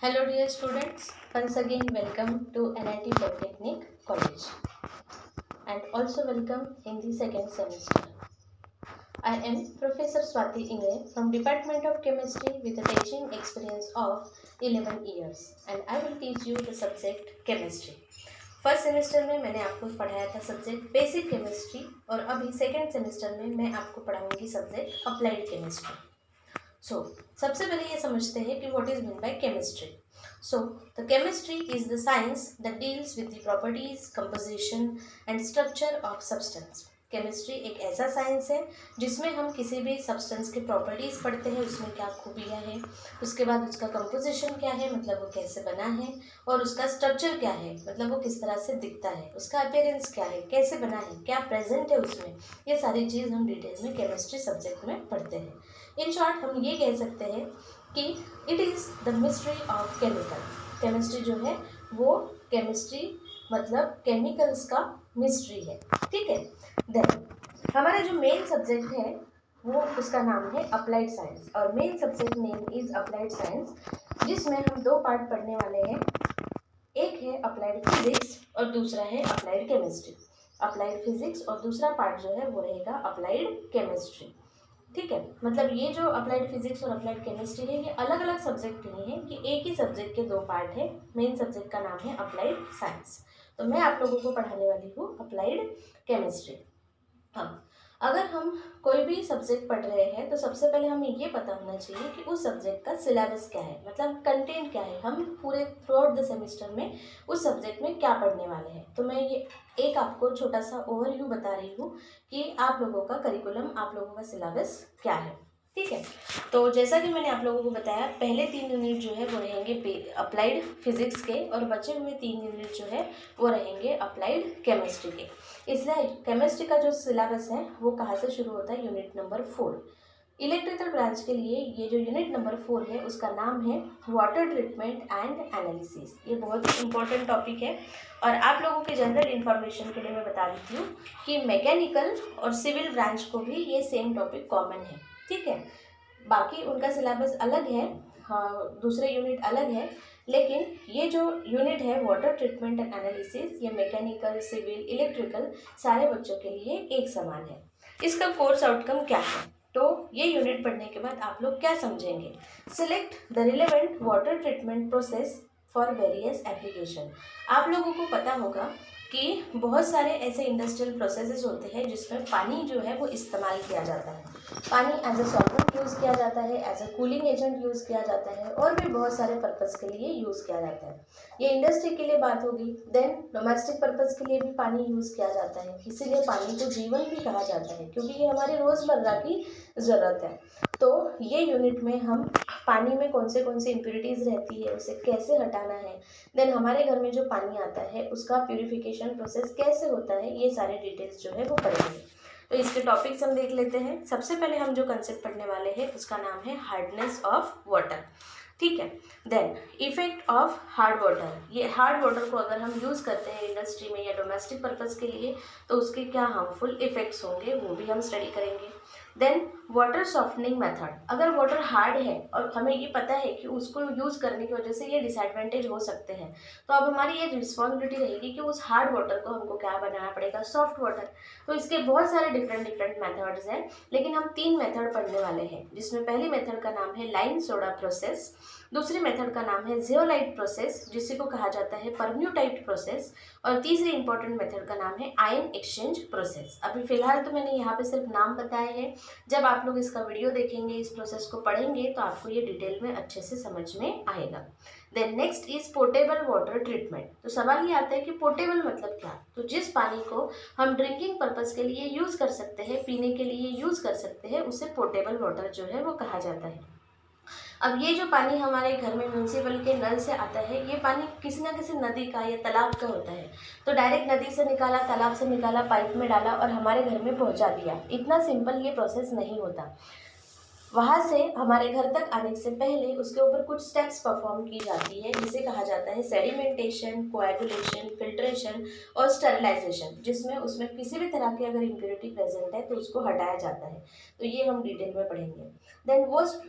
Hello dear students, once again welcome to NIT Polytechnic College and also welcome in the second semester. I am Professor Swati Ingre from Department of Chemistry with a teaching experience of 11 years and I will teach you the subject Chemistry. First semester में मैंने आपको पढ़ाया था subject basic chemistry और अभी second semester में मैं आपको पढ़ाऊंगी सब्जेक्ट अप्लाइड केमिस्ट्री. सबसे पहले ये समझते हैं कि what is mean by chemistry. The chemistry is the science that deals with the properties, composition and structure of substance. Chemistry एक ऐसा साइंस है जिसमें हम किसी भी सब्सटेंस के प्रॉपर्टीज़ पढ़ते हैं, उसमें क्या खूबियाँ हैं, उसके बाद उसका कंपोजिशन क्या है, मतलब वो कैसे बना है, और उसका स्ट्रक्चर क्या है, मतलब वो किस तरह से दिखता है, उसका अपीयरेंस क्या है, कैसे बना है, क्या प्रेजेंट है उसमें. ये सारी चीज़ हम डिटेल में केमिस्ट्री सब्जेक्ट में पढ़ते हैं. इन शॉर्ट हम ये कह सकते हैं कि it is the mystery of chemical. Chemistry जो है वो केमिस्ट्री मतलब केमिकल्स का मिस्ट्री है. ठीक है. देन हमारा जो मेन सब्जेक्ट है वो उसका नाम है अप्लाइड साइंस और main subject name is applied science, जिसमें हम दो पार्ट पढ़ने वाले हैं. एक है अप्लाइड फिजिक्स और दूसरा है अप्लाइड केमिस्ट्री. अप्लाइड फिजिक्स और दूसरा पार्ट जो है वो रहेगा अप्लाइड केमिस्ट्री. ठीक है. मतलब ये जो अप्लाइड फिजिक्स और अप्लाइड केमिस्ट्री है ये अलग अलग सब्जेक्ट नहीं है कि एक ही सब्जेक्ट के दो पार्ट है. मेन सब्जेक्ट का नाम है अप्लाइड साइंस. तो मैं आप लोगों को पढ़ाने वाली हूँ अप्लाइड केमिस्ट्री. अब अगर हम कोई भी सब्जेक्ट पढ़ रहे हैं तो सबसे पहले हमें ये पता होना चाहिए कि उस सब्जेक्ट का सिलेबस क्या है, मतलब कंटेंट क्या है, हम पूरे थ्रू आउट द सेमेस्टर में उस सब्जेक्ट में क्या पढ़ने वाले हैं. तो मैं ये एक आपको छोटा सा ओवरव्यू बता रही हूँ कि आप लोगों का करिकुलम, आप लोगों का सिलेबस क्या है. ठीक है. तो जैसा कि मैंने आप लोगों को बताया, पहले 3 यूनिट जो है वो रहेंगे अप्लाइड फिजिक्स के और बचे हुए 3 यूनिट जो है वो रहेंगे अप्लाइड केमिस्ट्री के. इसलिए केमिस्ट्री का जो सिलेबस है वो कहाँ से शुरू होता है, यूनिट नंबर 4. इलेक्ट्रिकल ब्रांच के लिए ये जो यूनिट नंबर 4 है उसका नाम है वाटर ट्रीटमेंट एंड एनालिसिस. ये बहुत ही इंपॉर्टेंट टॉपिक है और आप लोगों के जनरल इन्फॉर्मेशन के लिए मैं बता देती हूँ कि मैकेनिकल और सिविल ब्रांच को भी ये सेम टॉपिक कॉमन है. ठीक है. बाकी उनका सिलेबस अलग है, हाँ, दूसरे यूनिट अलग है, लेकिन ये जो यूनिट है वाटर ट्रीटमेंट एंड एनालिसिस ये मैकेनिकल, सिविल, इलेक्ट्रिकल सारे बच्चों के लिए एक समान है. इसका कोर्स आउटकम क्या है, तो ये यूनिट पढ़ने के बाद आप लोग क्या समझेंगे. Select the relevant water treatment process for various application. आप लोगों को पता होगा कि बहुत सारे ऐसे इंडस्ट्रियल प्रोसेसेस होते हैं जिसमें पानी जो है वो इस्तेमाल किया जाता है. पानी एज अ सॉल्वेंट यूज़ किया जाता है, as a cooling agent use किया जाता है और भी बहुत सारे पर्पज़ के लिए यूज़ किया जाता है. ये इंडस्ट्री के लिए बात होगी. देन डोमेस्टिक पर्पज़ के लिए भी पानी यूज़ किया जाता है, इसीलिए पानी को जीवन भी कहा जाता है क्योंकि ये हमारी रोज़मर्रा की ज़रूरत है. तो ये यूनिट में हम पानी में कौन सी इम्प्योरिटीज़ रहती है उसे कैसे हटाना है, देन हमारे घर में जो पानी आता है उसका प्यूरिफिकेशन प्रोसेस कैसे होता है, ये सारे डिटेल्स जो है वो पढ़ेंगे. तो इसके टॉपिक्स हम देख लेते हैं. सबसे पहले हम जो कंसेप्ट पढ़ने वाले हैं उसका नाम है हार्डनेस ऑफ वाटर. ठीक है. Then effect of hard water. ये हार्ड वाटर को अगर हम यूज़ करते हैं इंडस्ट्री में या डोमेस्टिक पर्पज़ के लिए तो उसके क्या हार्मफुल इफेक्ट्स होंगे वो भी हम स्टडी करेंगे. Then water softening method. अगर वाटर हार्ड है और हमें ये पता है कि उसको यूज़ करने की वजह से ये डिसएडवांटेज हो सकते हैं, तो अब हमारी ये रिस्पॉन्सिबिलिटी रहेगी कि उस हार्ड वाटर को हमको क्या बनाना पड़ेगा, सॉफ्ट वाटर. तो इसके बहुत सारे डिफरेंट मेथड्स हैं, लेकिन हम 3 मेथड पढ़ने वाले हैं जिसमें पहली मेथड का नाम है लाइम सोडा प्रोसेस, दूसरी मेथड का नाम है जियोलाइट प्रोसेस जिसे को कहा जाता है परम्यूटाइट प्रोसेस, और तीसरी इंपॉर्टेंट मेथड का नाम है आयन एक्सचेंज प्रोसेस. अभी फिलहाल तो मैंने यहाँ पे सिर्फ नाम बताए हैं. जब आप लोग इसका वीडियो देखेंगे, इस प्रोसेस को पढ़ेंगे तो आपको ये डिटेल में अच्छे से समझ में आएगा. Then next is portable water treatment. तो सवाल ये आता है कि पोर्टेबल मतलब क्या. तो जिस पानी को हम ड्रिंकिंग पर्पज़ के लिए यूज़ कर सकते हैं, पीने के लिए यूज़ कर सकते हैं, उसे पोर्टेबल वाटर जो है वो कहा जाता है. अब ये जो पानी हमारे घर में म्यूनसिपल के नल से आता है, ये पानी किसी ना किसी नदी का या तालाब का होता है. तो डायरेक्ट नदी से निकाला, तालाब से निकाला, पाइप में डाला और हमारे घर में पहुंचा दिया. इतना सिंपल ये प्रोसेस नहीं होता. वहाँ से हमारे घर तक आने से पहले उसके ऊपर कुछ स्टेप्स परफॉर्म की जाती है, जिसे कहा जाता है सेडिमेंटेशन, कोएगुलेशन, फिल्ट्रेशन और स्टरलाइजेशन, जिसमें उसमें किसी भी तरह की अगर इम्प्योरिटी प्रेजेंट है तो उसको हटाया जाता है। तो ये हम डिटेल में पढ़ेंगे। Then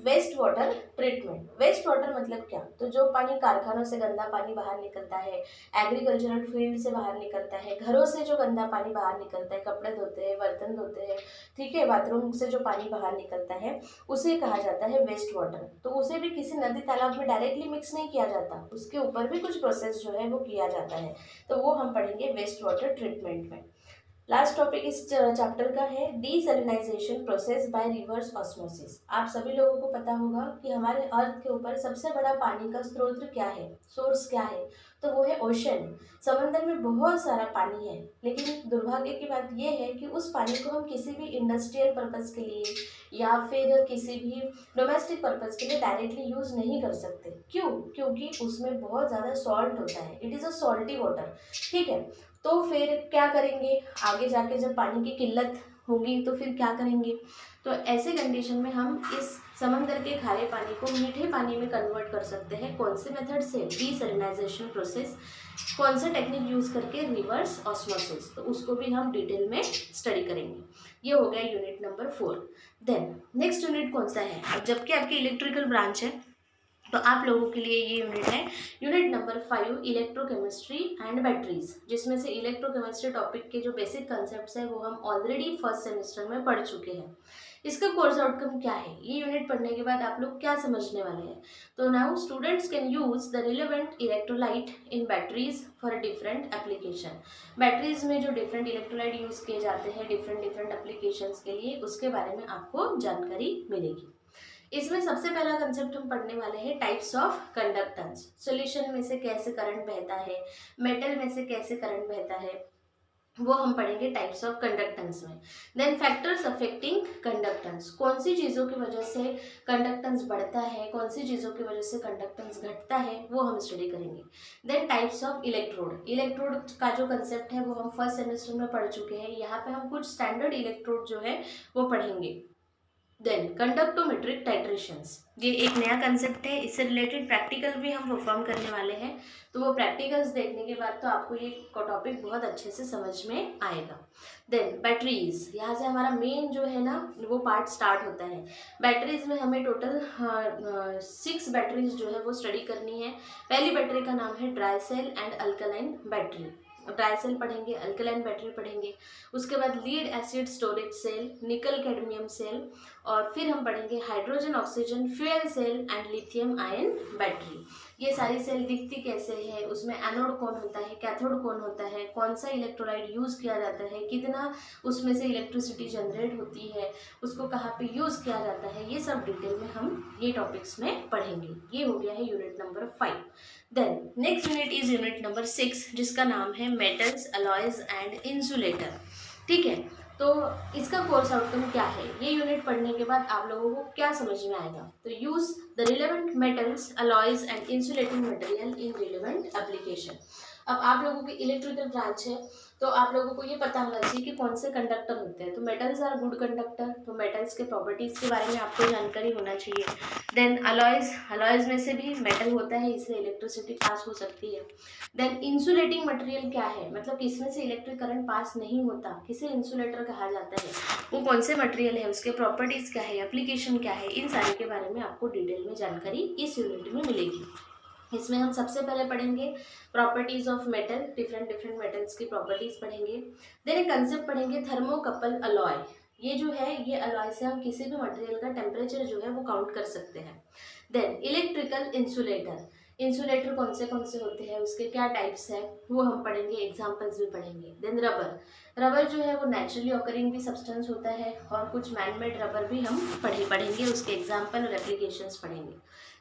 waste water treatment. Waste water मतलब क्या? तो जो पानी कारखानों से गंदा पानी बाहर निकलता है, एग्रीकल्चरल फील्ड से बाहर निकलता है, घरों से जो गंदा पानी बाहर निकलता है, कपड़े धोते हैं, बर्तन धोते हैं, ठीक है, बाथरूम से जो पानी बाहर निकलता है उसे कहा जाता है वेस्ट वाटर। तो उसे भी किसी नदी तालाब में डायरेक्टली मिक्स नहीं किया जाता, उसके ऊपर भी कुछ प्रोसेस जो है वो किया जाता है। तो वो हम पढ़ेंगे वेस्ट वाटर ट्रीटमेंट में। लास्ट टॉपिक इस चैप्टर का है desalinisation process by reverse osmosis. आप सभी लोगों को पता होगा कि हमारे अर्थ के ऊपर सबसे बड़ा पानी का स्रोत क्या है, सोर्स क्या है? तो वो है ओशन। समंदर में बहुत सारा पानी है, लेकिन दुर्भाग्य की बात यह है कि उस पानी को हम किसी भी इंडस्ट्रियल पर्पज़ के लिए या फिर किसी भी डोमेस्टिक पर्पज़ के लिए डायरेक्टली यूज़ नहीं कर सकते। क्यों? क्योंकि उसमें बहुत ज़्यादा सॉल्ट होता है, it is a salty water, ठीक है। तो फिर क्या करेंगे आगे जाके जब पानी की किल्लत होगी तो फिर क्या करेंगे? तो ऐसे कंडीशन में हम इस समंदर के खारे पानी को मीठे पानी में कन्वर्ट कर सकते हैं। कौन से मेथड से? Desalinisation process. कौन सा टेक्निक यूज करके? Reverse osmosis. तो उसको भी हम डिटेल में स्टडी करेंगे। ये हो गया unit number 4। Then next unit कौन सा है? अब जबकि आपकी इलेक्ट्रिकल ब्रांच है तो आप लोगों के लिए ये यूनिट है unit number 5, electrochemistry and batteries, जिसमें से इलेक्ट्रोकेमिस्ट्री टॉपिक के जो बेसिक कंसेप्ट्स हैं वो हम ऑलरेडी फर्स्ट सेमेस्टर में पढ़ चुके हैं। इसका कोर्स आउटकम क्या है? ये यूनिट पढ़ने के बाद आप लोग क्या समझने वाले हैं? तो now students can use the relevant electrolyte in batteries for different application. Batteries में जो डिफरेंट इलेक्ट्रोलाइट यूज किए जाते हैं डिफरेंट एप्लीकेशंस के लिए, उसके बारे में आपको जानकारी मिलेगी। इसमें सबसे पहला कंसेप्ट हम पढ़ने वाले हैं टाइप्स ऑफ कंडक्टेंस। सॉल्यूशन में से कैसे करंट बहता है, मेटल में से कैसे करंट बहता है, वो हम पढ़ेंगे टाइप्स ऑफ कंडक्टेंस में। देन फैक्टर्स अफेक्टिंग कंडक्टेंस, कौन सी चीज़ों की वजह से कंडक्टेंस बढ़ता है, कौन सी चीज़ों की वजह से कंडक्टेंस घटता है, वो हम स्टडी करेंगे। Then types of electrode. Electrode का जो कंसेप्ट है वो हम फर्स्ट सेमेस्टर में पढ़ चुके हैं। यहाँ पे हम कुछ स्टैंडर्ड इलेक्ट्रोड जो है वो पढ़ेंगे। देन कंडक्टोमेट्रिक टाइट्रेशंस, ये एक नया कंसेप्ट है, इससे रिलेटेड प्रैक्टिकल भी हम परफॉर्म करने वाले हैं। तो वो प्रैक्टिकल्स देखने के बाद तो आपको ये टॉपिक बहुत अच्छे से समझ में आएगा। देन बैटरीज, यहाँ से हमारा मेन जो है ना वो पार्ट स्टार्ट होता है। बैटरीज में हमें टोटल 6 बैटरीज जो है वो स्टडी करनी है। पहली बैटरी का नाम है dry cell and alkaline battery. Dry cell पढ़ेंगे, अल्कलाइन बैटरी पढ़ेंगे, उसके बाद lead acid storage cell, nickel cadmium cell, और फिर हम पढ़ेंगे hydrogen oxygen fuel cell and lithium ion battery. ये सारी सेल दिखती कैसे है, उसमें एनोड कौन होता है, कैथोड कौन होता है, कौन सा इलेक्ट्रोलाइट यूज़ किया जाता है, कितना उसमें से इलेक्ट्रिसिटी जनरेट होती है, उसको कहाँ पे यूज़ किया जाता है, ये सब डिटेल में हम ये टॉपिक्स में पढ़ेंगे। ये हो गया है unit number 5। Then next unit is unit number 6, जिसका नाम है मेटल्स, अलॉयज एंड इंसुलेटर। ठीक है, तो इसका कोर्स आउटकम क्या है? ये यूनिट पढ़ने के बाद आप लोगों को क्या समझ में आएगा? तो use the relevant metals, alloys and insulating material in relevant application. अब आप लोगों की इलेक्ट्रिकल ब्रांच है तो आप लोगों को ये पता होना चाहिए कि कौन से कंडक्टर होते हैं। तो मेटल्स आर गुड कंडक्टर, तो मेटल्स के प्रॉपर्टीज़ के बारे में आपको जानकारी होना चाहिए। देन अलॉयज में से भी मेटल होता है, इसलिए इलेक्ट्रिसिटी पास हो सकती है। देन इंसुलेटिंग मटेरियल क्या है, मतलब किसमें से इलेक्ट्रिक करंट पास नहीं होता, किसे इंसुलेटर कहा जाता है, वो कौन से मटेरियल है, उसके प्रॉपर्टीज़ क्या है, एप्लीकेशन क्या है, इन सारे के बारे में आपको डिटेल में जानकारी इस यूनिट में मिलेगी। इसमें हम सबसे पहले पढ़ेंगे properties of metal, different metals की प्रॉपर्टीज पढ़ेंगे। देन एक कंसेप्ट पढ़ेंगे थर्मोकपल अलॉय। ये जो है ये अलॉय से हम किसी भी मटेरियल का टेम्परेचर जो है वो काउंट कर सकते हैं। देन इलेक्ट्रिकल इंसुलेटर, इंसुलेटर कौन से होते हैं, उसके क्या टाइप्स हैं वो हम पढ़ेंगे, एग्जाम्पल्स भी पढ़ेंगे। देन रबर जो है वो नेचुरली ऑकरिंग भी सब्सटेंस होता है, और कुछ मैनमेड रबर भी हम पढ़ेंगे, उसके एग्जाम्पल और एप्लीकेशंस पढ़ेंगे।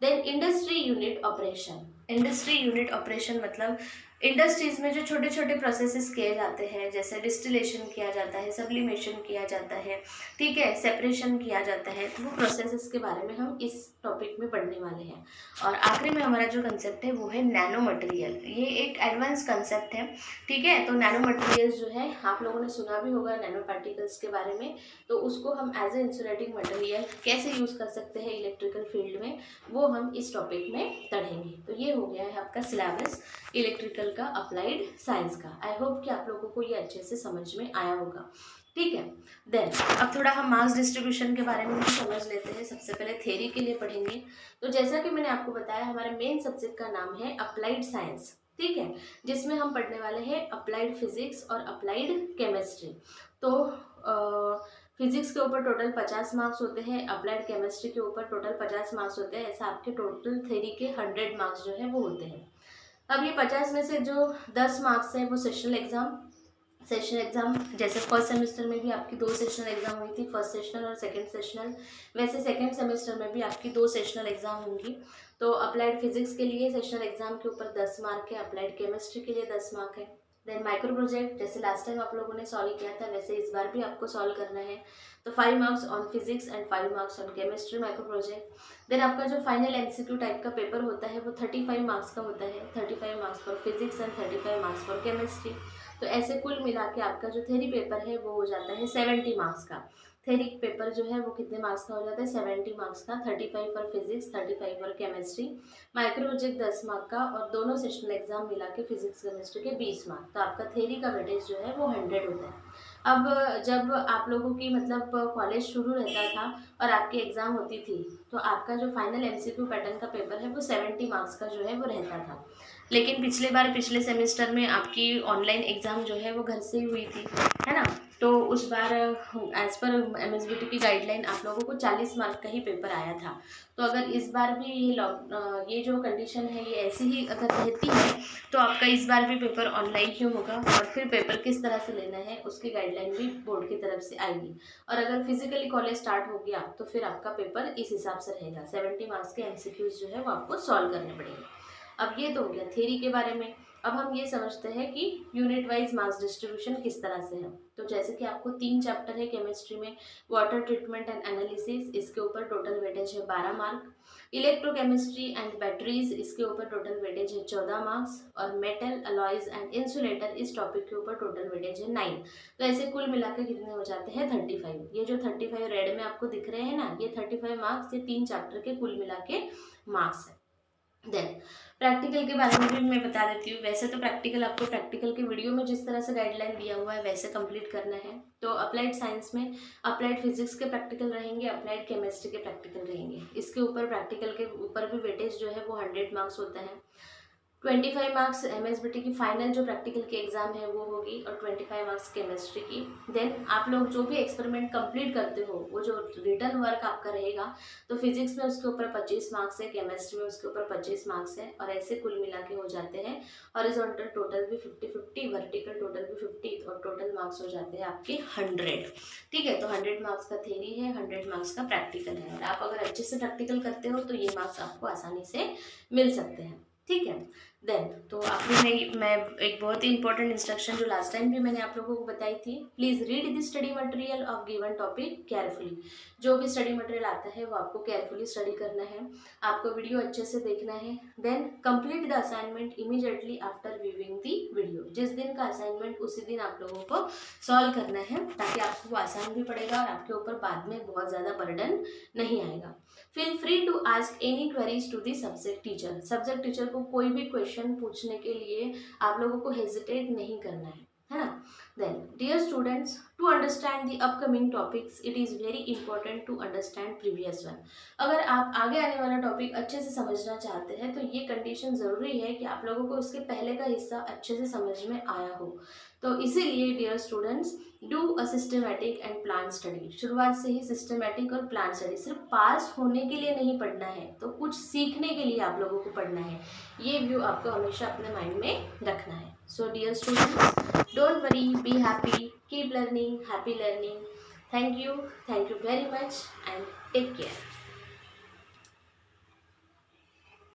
Then industry unit operation. Industry unit operation मतलब इंडस्ट्रीज में जो छोटे छोटे प्रोसेसेस किए जाते हैं, जैसे डिस्टिलेशन किया जाता है, सब्लिमेशन किया जाता है, ठीक है, सेपरेशन किया जाता है, तो वो प्रोसेसेस के बारे में हम इस टॉपिक में पढ़ने वाले हैं। और आखिरी में हमारा जो कंसेप्ट है वो है नैनो मटेरियल। ये एक एडवांस कंसेप्ट है, ठीक है। तो नैनो मटेरियल्स जो है आप लोगों ने सुना भी होगा नैनो पार्टिकल्स के बारे में, तो उसको हम एज ए इंसुलेटिंग मटेरियल कैसे यूज़ कर सकते हैं इलेक्ट्रिकल फील्ड में, वो हम इस टॉपिक में पढ़ेंगे। तो ये हो गया है आपका सिलेबस इलेक्ट्रिकल का अप्लाइड साइंस का। आई होप कि आप लोगों को ये अच्छे से समझ में आया होगा, ठीक है। देन अब थोड़ा हम मास डिस्ट्रीब्यूशन के बारे में भी समझ लेते हैं। सबसे पहले थ्योरी के लिए पढ़ेंगे। तो जैसा कि मैंने आपको बताया, हमारा मेन सब्जेक्ट का नाम है अप्लाइड साइंस, ठीक है, जिसमें हम पढ़ने वाले हैं अप्लाइड फिजिक्स और अप्लाइड केमिस्ट्री। तो फिजिक्स के ऊपर टोटल 50 मार्क्स होते हैं, अप्लाइड केमिस्ट्री के ऊपर टोटल 50 मार्क्स होते हैं। ऐसा आपके टोटल थ्योरी के 100 मार्क्स जो है वो होते हैं। अब ये 50 में से जो 10 मार्क्स है वो सेशनल एग्जाम जैसे फर्स्ट सेमेस्टर में भी आपकी 2 सेशनल एग्जाम हुई थी, फर्स्ट सेशनल और सेकंड सेशनल, वैसे सेकंड सेमेस्टर में भी आपकी 2 सेशनल एग्जाम होंगी। तो अप्लाइड फिजिक्स के लिए सेशनल एग्जाम के ऊपर 10 मार्क है, अप्लाइड केमिस्ट्री के लिए 10 मार्क है। देन माइक्रो प्रोजेक्ट, जैसे लास्ट टाइम आप लोगों ने सॉल्व किया था वैसे इस बार भी आपको सॉल्व करना है। तो 5 marks on physics and 5 marks on chemistry micro project. Then आपका जो फाइनल एमसीक्यू टाइप का पेपर होता है वो 35 मार्क्स का होता है, 35 marks for physics and 35 marks for chemistry. तो ऐसे कुल मिला के आपका जो थ्योरी पेपर है वो हो जाता है 70 मार्क्स का। थ्योरी पेपर जो है वो कितने मार्क्स का हो जाता है, 70 मार्क्स का, 35 for physics, 35 for chemistry, micro project 10 mark का, और दोनों सेशनल एग्जाम मिला के फिजिक्स केमिस्ट्री के 20 मार्क। तो आपका थ्योरी का वेटेज जो है वो 100 होता है। अब जब आप लोगों की मतलब कॉलेज शुरू रहता था और आपकी एग्ज़ाम होती थी, तो आपका जो फाइनल एमसीक्यू पैटर्न का पेपर है वो 70 मार्क्स का जो है वो रहता था। लेकिन पिछले सेमेस्टर में आपकी ऑनलाइन एग्ज़ाम जो है वो घर से ही हुई थी, है ना। तो उस बार एज़ पर एमएसबीटी की गाइडलाइन आप लोगों को 40 मार्क का ही पेपर आया था। तो अगर इस बार भी ये जो कंडीशन है ये ऐसी ही अगर रहती है तो आपका इस बार भी पेपर ऑनलाइन ही होगा, और फिर पेपर किस तरह से लेना है उसकी गाइडलाइन भी बोर्ड की तरफ से आएगी। और अगर फिजिकली कॉलेज स्टार्ट हो गया तो फिर आपका पेपर इस हिसाब से रहेगा, 70 मार्क्स के एमसीक्यूज जो है वो आपको सॉल्व करने पड़ेंगे। अब ये तो हो गया थ्योरी के बारे में। अब हम ये समझते हैं कि यूनिट वाइज मार्क्स डिस्ट्रीब्यूशन किस तरह से है। तो जैसे कि आपको 3 चैप्टर है केमिस्ट्री में, वाटर ट्रीटमेंट एंड एनालिसिस, इसके ऊपर टोटल वेटेज है 12 मार्क। इलेक्ट्रोकेमिस्ट्री एंड बैटरीज, इसके ऊपर टोटल वेटेज है 14 मार्क्स। और मेटल अलॉयज एंड इंसुलेटर, इस टॉपिक के ऊपर टोटल वेटेज है 9। तो ऐसे कुल मिलाकर कितने हो जाते हैं 35। ये जो 35 रेड में आपको दिख रहे हैं ना, ये 35 मार्क्स ये 3 चैप्टर के कुल मिला के मार्क्स है। देन प्रैक्टिकल के बारे में भी मैं बता देती हूँ। वैसे तो प्रैक्टिकल आपको प्रैक्टिकल के वीडियो में जिस तरह से गाइडलाइन दिया हुआ है वैसे कंप्लीट करना है। तो अप्लाइड साइंस में अप्लाइड फिजिक्स के प्रैक्टिकल रहेंगे, अप्लाइड केमिस्ट्री के प्रैक्टिकल रहेंगे। इसके ऊपर प्रैक्टिकल के ऊपर भी वेटेज जो है वो 100 मार्क्स होता है। 25 मार्क्स एमएसबीटी की फाइनल जो प्रैक्टिकल की एग्जाम है वो होगी, और 25 मार्क्स केमिस्ट्री की। देन आप लोग जो भी एक्सपेरिमेंट कंप्लीट करते हो वो जो रिटर्न वर्क आपका रहेगा, तो फिजिक्स में उसके ऊपर 25 मार्क्स है, केमिस्ट्री में उसके ऊपर 25 मार्क्स है, और ऐसे कुल मिला के हो जाते हैं हॉरिजॉन्टल टोटल भी 50-50, वर्टिकल टोटल भी 50, और टोटल मार्क्स हो जाते हैं आपके 100। ठीक है, तो 100 मार्क्स का थ्योरी है, 100 मार्क्स का प्रैक्टिकल है, और आप अगर अच्छे से प्रैक्टिकल करते हो तो ये मार्क्स आपको आसानी से मिल सकते हैं। ठीक है। देन तो आपने मैं एक बहुत ही इंपॉर्टेंट इंस्ट्रक्शन जो लास्ट टाइम भी मैंने आप लोगों को बताई थी, please read the study material of given topic carefully. जो भी स्टडी मटेरियल आता है वो आपको केयरफुली स्टडी करना है, आपको वीडियो अच्छे से देखना है। Then complete the assignment immediately after viewing the video. जिस दिन का असाइनमेंट उसी दिन आप लोगों को सॉल्व करना है, ताकि आपको वो आसान भी पड़ेगा और आपके ऊपर बाद में बहुत ज़्यादा बर्डन नहीं आएगा। Feel free to ask any queries to the subject teacher. Subject teacher को कोई भी क्वेश्चन पूछने के लिए आप लोगों को हेजिटेट नहीं करना है ना। Then dear students, to understand the upcoming topics it is very important to understand previous one. अगर आप आगे आने वाला टॉपिक अच्छे से समझना चाहते हैं तो ये कंडीशन ज़रूरी है कि आप लोगों को उसके पहले का हिस्सा अच्छे से समझ में आया हो। तो इसीलिए dear students, do a systematic and plan study. शुरुआत से ही सिस्टमेटिक और प्लान स्टडी, सिर्फ पास होने के लिए नहीं पढ़ना है, तो कुछ सीखने के लिए आप लोगों को पढ़ना है। ये व्यू आपको हमेशा अपने माइंड में रखना है। So dear students, don't worry, be happy, keep learning, happy learning. Thank you very much and take care.